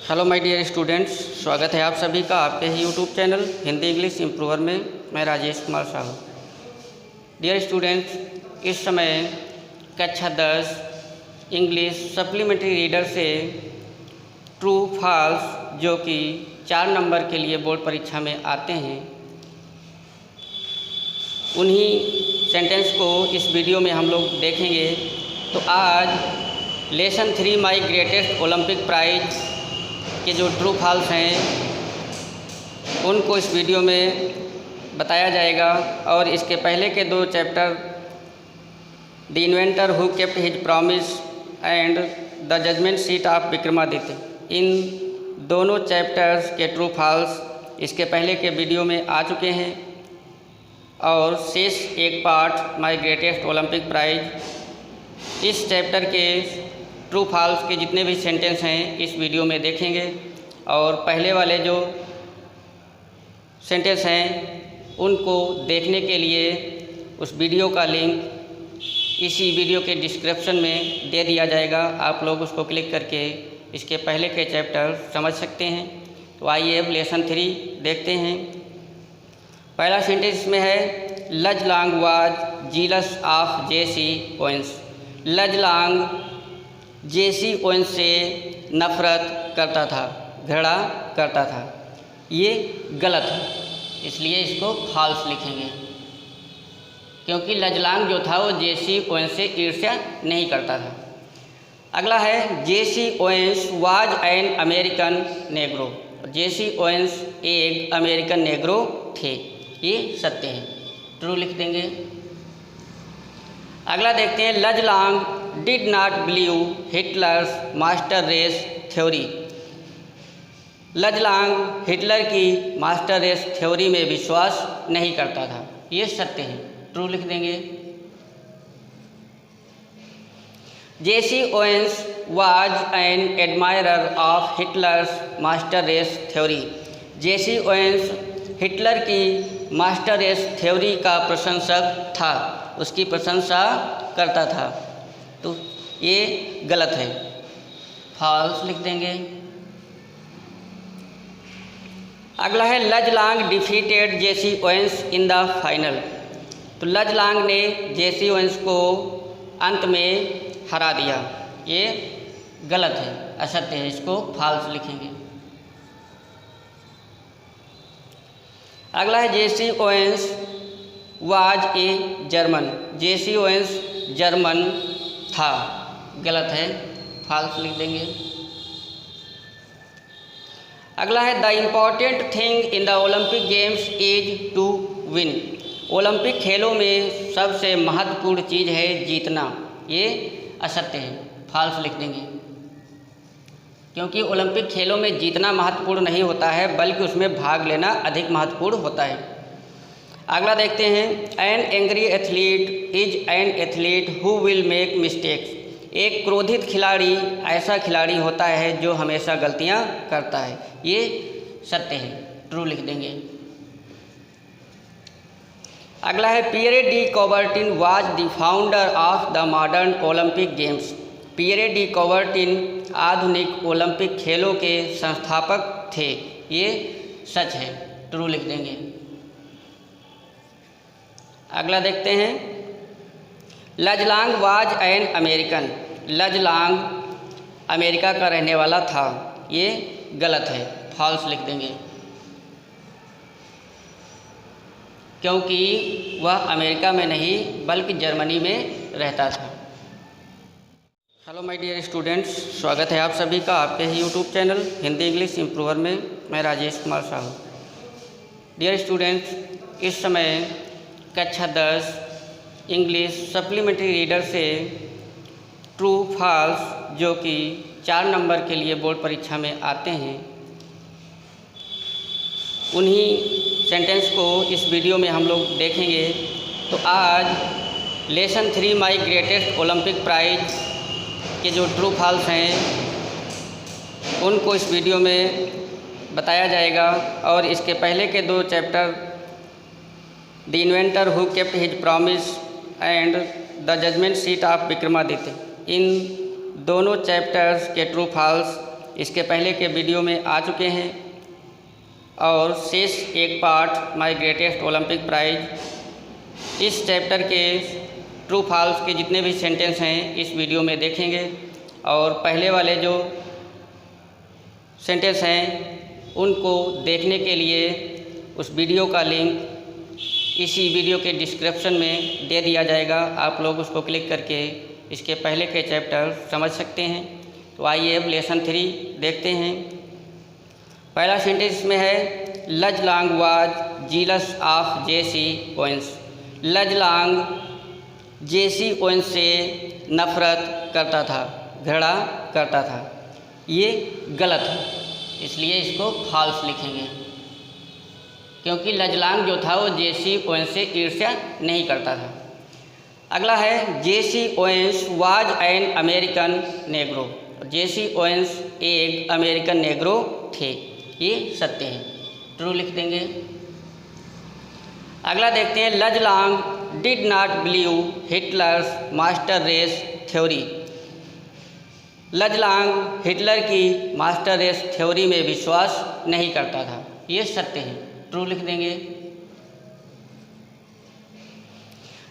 Hello my dear students, स्वागत है आप सभी का आपके ही YouTube channel Hindi English improver में। मैं राजेश कुमार साहू। डियर स्टूडेंट्स, इस समय कक्षा 10 इंग्लिश सप्लीमेंट्री रीडर से ट्रू फॉल्स जो कि 4 नंबर के लिए बोर्ड परीक्षा में आते हैं, उन्हीं सेंटेंस को इस वीडियो में हम लोग देखेंगे। तो आज lesson 3 my greatest Olympic prize के जो ट्रू फॉल्स हैं उनको इस वीडियो में बताया जाएगा। और इसके पहले के 2 chapter the inventor who kept his promise and the judgement seat of Vikramaditya, इन दोनों चैप्टर्स के ट्रू फॉल्स इसके पहले के वीडियो में आ चुके हैं। और शेष एक part my greatest Olympic prize, इस चैप्टर के ट्रू फॉल्स के जितने भी सेंटेंस हैं इस वीडियो में देखेंगे। और पहले वाले जो सेंटेंस हैं उनको देखने के लिए उस वीडियो का लिंक इसी वीडियो के डिस्क्रिप्शन में दे दिया जाएगा। आप लोग उसको क्लिक करके इसके पहले के चैप्टर समझ सकते हैं। तो आइए अब लेसन 3 देखते हैं। पहला सेंटेंस में है Luz Long was jealous of Jesse Owens. Luz Long Jesse Owens से नफ़रत करता था, घृणा करता था। ये गलत है, इसलिए इसको फॉल्स लिखेंगे, क्योंकि लजलांग जो था वो जेसी ओवेंस से ईर्ष्या नहीं करता था। अगला है Jesse Owens was an American Negro. Jesse Owens एक अमेरिकन नेग्रो थे, ये सत्य है, ट्रू लिख देंगे। अगला देखते हैं Luz Long did not believe Hitler's master race theory. Luz Long Hitler की मास्टर रेस थ्योरी में विश्वास नहीं करता था, ये सत्य है, ट्रू लिख देंगे। Jesse Owens was an admirer of Hitler's master race theory. Jesse Owens Hitler की मास्टर रेस थ्योरी का प्रशंसक था, उसकी प्रशंसा करता था। तो ये गलत है, फॉल्स लिख देंगे। अगला है Luz Long defeated Jesse Owens in the final. तो लजलांग ने जेसी ओवेंस को अंत में हरा दिया, ये गलत है, असत्य है, इसको फॉल्स लिखेंगे। अगला है Jesse Owens was a German. Jesse Owens German था, गलत है, फॉल्स लिख देंगे। अगला है the important thing in the Olympic games is to win. Olympic खेलों में सबसे महत्वपूर्ण चीज़ है जीतना, ये असत्य है, फॉल्स लिख देंगे, क्योंकि ओलंपिक खेलों में जीतना महत्वपूर्ण नहीं होता है, बल्कि उसमें भाग लेना अधिक महत्वपूर्ण होता है। अगला देखते हैं an angry athlete is an athlete who will make mistakes. एक क्रोधित खिलाड़ी ऐसा खिलाड़ी होता है जो हमेशा गलतियां करता है, ये सत्य है, ट्रू लिख देंगे। अगला है Pierre de Coubertin was the founder of the modern Olympic games. Pierre de Coubertin आधुनिक ओलंपिक खेलों के संस्थापक थे, ये सच है, ट्रू लिख देंगे। अगला देखते हैं Luz Long was an American. लजलांग America का रहने वाला था, ये गलत है, फॉल्स लिख देंगे, क्योंकि वह अमेरिका में नहीं बल्कि जर्मनी में रहता था। हेलो माय डियर स्टूडेंट्स, स्वागत है आप सभी का आपके ही YouTube channel Hindi English improver में। मैं राजेश कुमार साहू। डियर स्टूडेंट्स, इस समय कक्षा 10 इंग्लिश सप्लीमेंट्री रीडर से ट्रू फॉल्स जो कि 4 नंबर के लिए बोर्ड परीक्षा में आते हैं, उन्हीं सेंटेंस को इस वीडियो में हम लोग देखेंगे। तो आज lesson 3 my greatest Olympic prize के जो ट्रू फॉल्स हैं उनको इस वीडियो में बताया जाएगा। और इसके पहले के 2 chapter the inventor who kept his promise and the judgement seat of Vikramaditya, इन दोनों चैप्टर्स के ट्रू फॉल्स इसके पहले के वीडियो में आ चुके हैं और शेष एक part my greatest Olympic prize इस चैप्टर के ट्रू फॉल्स के जितने भी सेंटेंस हैं इस वीडियो में देखेंगे और पहले वाले जो सेंटेंस हैं उनको देखने के लिए उस वीडियो का लिंक इसी वीडियो के डिस्क्रिप्शन में दे दिया जाएगा। आप लोग उसको क्लिक करके इसके पहले के चैप्टर समझ सकते हैं। तो आइए अब लेसन 3 देखते हैं। पहला सेंटेंस में है Luz Long was jealous of Jesse Owens. Luz Long Jesse Owens से नफरत करता था, घृणा करता था। ये गलत है, इसलिए इसको फॉल्स लिखेंगे, क्योंकि लजलांग जो था वो जेसी ओवेंस से ईर्ष्या नहीं करता था। अगला है Jesse Owens was an American Negro. Jesse Owens एक अमेरिकन नेग्रो थे, ये सत्य है, ट्रू लिख देंगे। अगला देखते हैं Luz Long did not believe Hitler's master race theory. Luz Long Hitler की मास्टर रेस थ्योरी में विश्वास नहीं करता था, ये सत्य है, ट्रू लिख देंगे।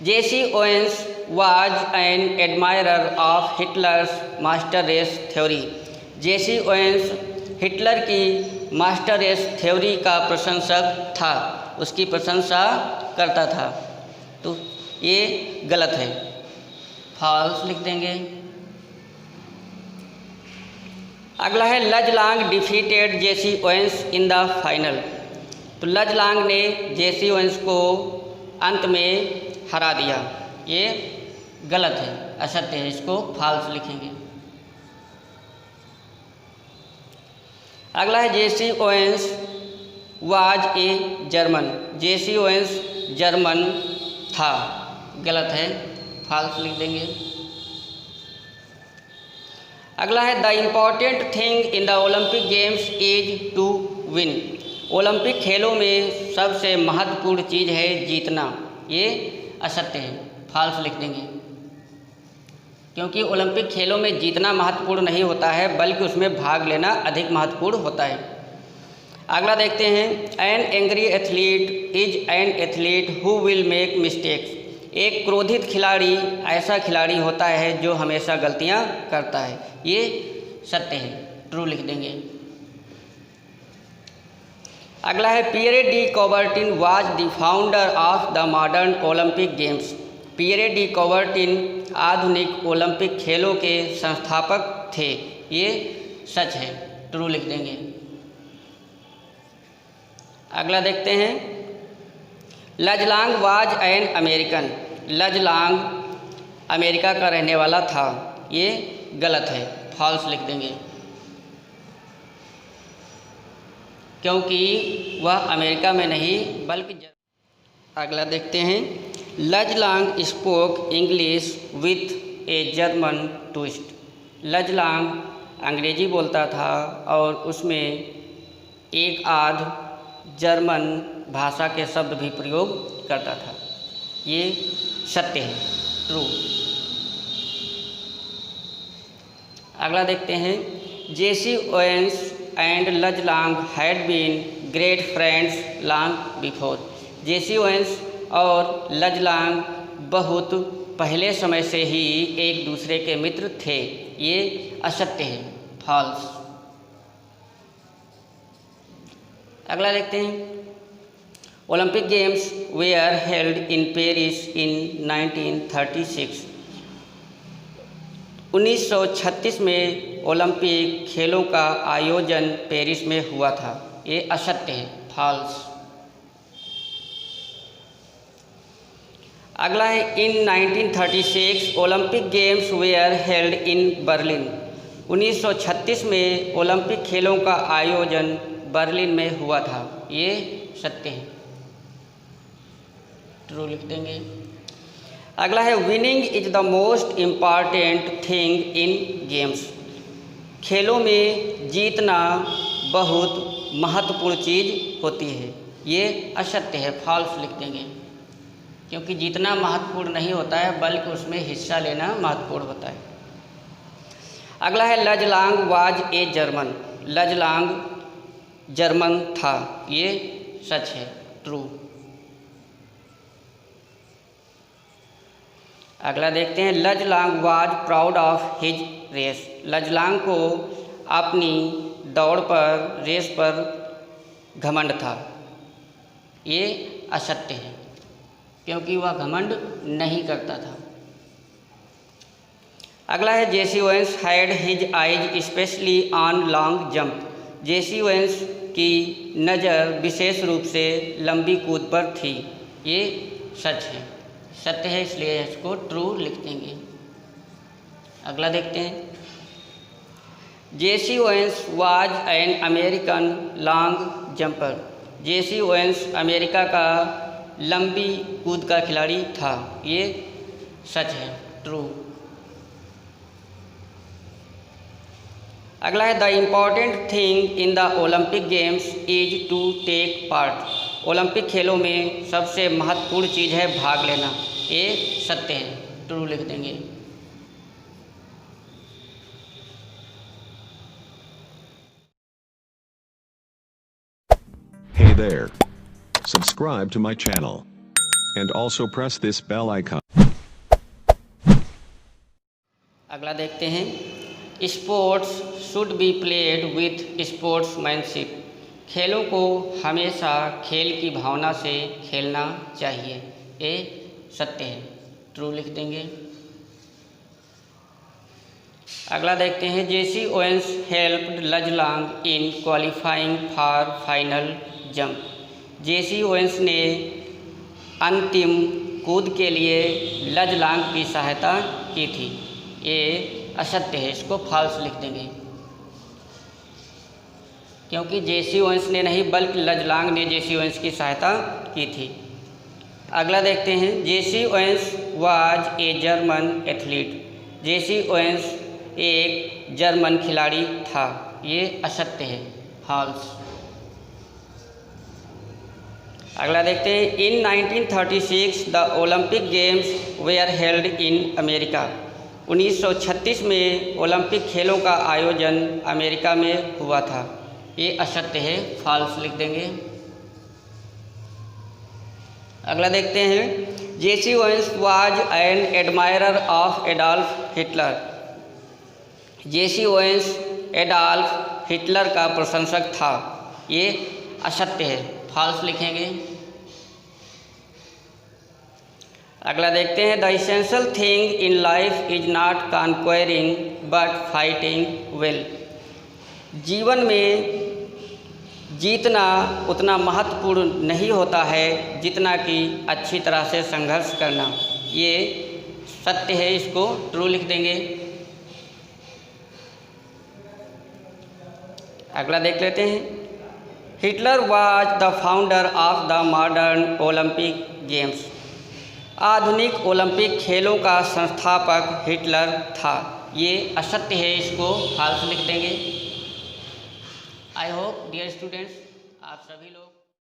Jesse Owens was an admirer of Hitler's master race theory. Jesse Owens Hitler की मास्टर रेस थ्योरी का प्रशंसक था, उसकी प्रशंसा करता था। तो ये गलत है, फॉल्स लिख देंगे। अगला है Luz Long defeated Jesse Owens in the final. तो लजलांग ने जेसी ओवेंस को अंत में हरा दिया, ये गलत है, असत्य है, इसको फॉल्स लिखेंगे। अगला है Jesse Owens was a German. Jesse Owens German था, गलत है, फॉल्स लिख देंगे। अगला है the important thing in the Olympic games is to win. Olympic खेलों में सबसे महत्वपूर्ण चीज़ है जीतना, ये असत्य है, फॉल्स लिख देंगे, क्योंकि ओलंपिक खेलों में जीतना महत्वपूर्ण नहीं होता है, बल्कि उसमें भाग लेना अधिक महत्वपूर्ण होता है। अगला देखते हैं an angry athlete is an athlete who will make mistakes. एक क्रोधित खिलाड़ी ऐसा खिलाड़ी होता है जो हमेशा गलतियां करता है, ये सत्य है, ट्रू लिख देंगे। अगला है Pierre de Coubertin was the founder of the modern Olympic games. Pierre de Coubertin आधुनिक ओलंपिक खेलों के संस्थापक थे, ये सच है, ट्रू लिख देंगे। अगला देखते हैं Luz Long was an American. लजलांग America का रहने वाला था, ये गलत है, फॉल्स लिख देंगे, क्योंकि वह अमेरिका में नहीं बल्कि। अगला देखते हैं Luz Long spoke English with a German twist. Luz Long अंग्रेजी बोलता था और उसमें एक आध जर्मन भाषा के शब्द भी प्रयोग करता था, ये सत्य है, ट्रू। अगला देखते हैं Jesse Owens and Luz Long had been great friends long before. Jesse Owens और लजलांग बहुत पहले समय से ही एक दूसरे के मित्र थे, ये असत्य है, फॉल्स। अगला देखते हैं Olympic games were held in Paris in 1936। 1936 में ओलंपिक खेलों का आयोजन पेरिस में हुआ था, ये असत्य है, फॉल्स। अगला है इन 1936 Olympic games were held in Berlin. 1936 में ओलंपिक खेलों का आयोजन बर्लिन में हुआ था, ये सत्य है, ट्रू लिख देंगे। अगला है winning is the most important thing in games. खेलों में जीतना बहुत महत्वपूर्ण चीज़ होती है, ये असत्य है, फॉल्स लिख देंगे, क्योंकि जीतना महत्वपूर्ण नहीं होता है बल्कि उसमें हिस्सा लेना महत्वपूर्ण होता है। अगला है Luz Long was a German. Luz Long German था, ये सच है, ट्रू। अगला देखते हैं, Luz Long was proud of his race. Luz Long को अपनी दौड़ पर, रेस पर घमंड था, ये असत्य है क्योंकि वह घमंड नहीं करता था। अगला है, Jesse Owens had his eyes specially on long jump. Jesse Owens की नज़र विशेष रूप से लंबी कूद पर थी, ये सच है, सत्य है, इसलिए इसको ट्रू लिख देंगे। अगला देखते हैं, Jesse Owens was an American long jumper. Jesse Owens America का लंबी कूद का खिलाड़ी था, ये सच है, ट्रू। अगला है, the important thing in the Olympic games is to take part. Olympic खेलों में सबसे महत्वपूर्ण चीज़ है भाग लेना, ये सत्य है, ट्रू लिख देंगे। Hey there. Subscribe to my channel. And also press this bell icon. अगला देखते हैं, sports should be played with sportsmanship. खेलों को हमेशा खेल की भावना से खेलना चाहिए, ये सत्य है, ट्रू लिख देंगे। अगला देखते हैं, Jesse Owens helped Luz Long in qualifying for final jump. Jesse Owens ने अंतिम कूद के लिए लजलांग की सहायता की थी, ये असत्य है, इसको फॉल्स लिख देंगे क्योंकि जेसी ओवेंस ने नहीं बल्कि लजलांग ने जेसी ओवेंस की सहायता की थी। अगला देखते हैं, Jesse Owens was a German athlete. Jesse Owens एक जर्मन खिलाड़ी था, ये असत्य है, फॉल्स। अगला देखते हैं, इन 1936 the Olympic games were held in America. 1936 में ओलंपिक खेलों का आयोजन अमेरिका में हुआ था, ये असत्य है, फॉल्स लिख देंगे। अगला देखते हैं, Jesse Owens was an admirer of Adolf Hitler. Jesse Owens Adolf Hitler का प्रशंसक था, ये असत्य है, फॉल्स लिखेंगे। अगला देखते हैं, the essential thing in life is not conquering but fighting well. जीवन में जीतना उतना महत्वपूर्ण नहीं होता है जितना कि अच्छी तरह से संघर्ष करना, ये सत्य है, इसको ट्रू लिख देंगे। अगला देख लेते हैं, Hitler was the founder of the modern Olympic games. आधुनिक ओलंपिक खेलों का संस्थापक हिटलर था, ये असत्य है, इसको फॉल्स लिख देंगे। आई होप डियर स्टूडेंट्स, आप सभी लोग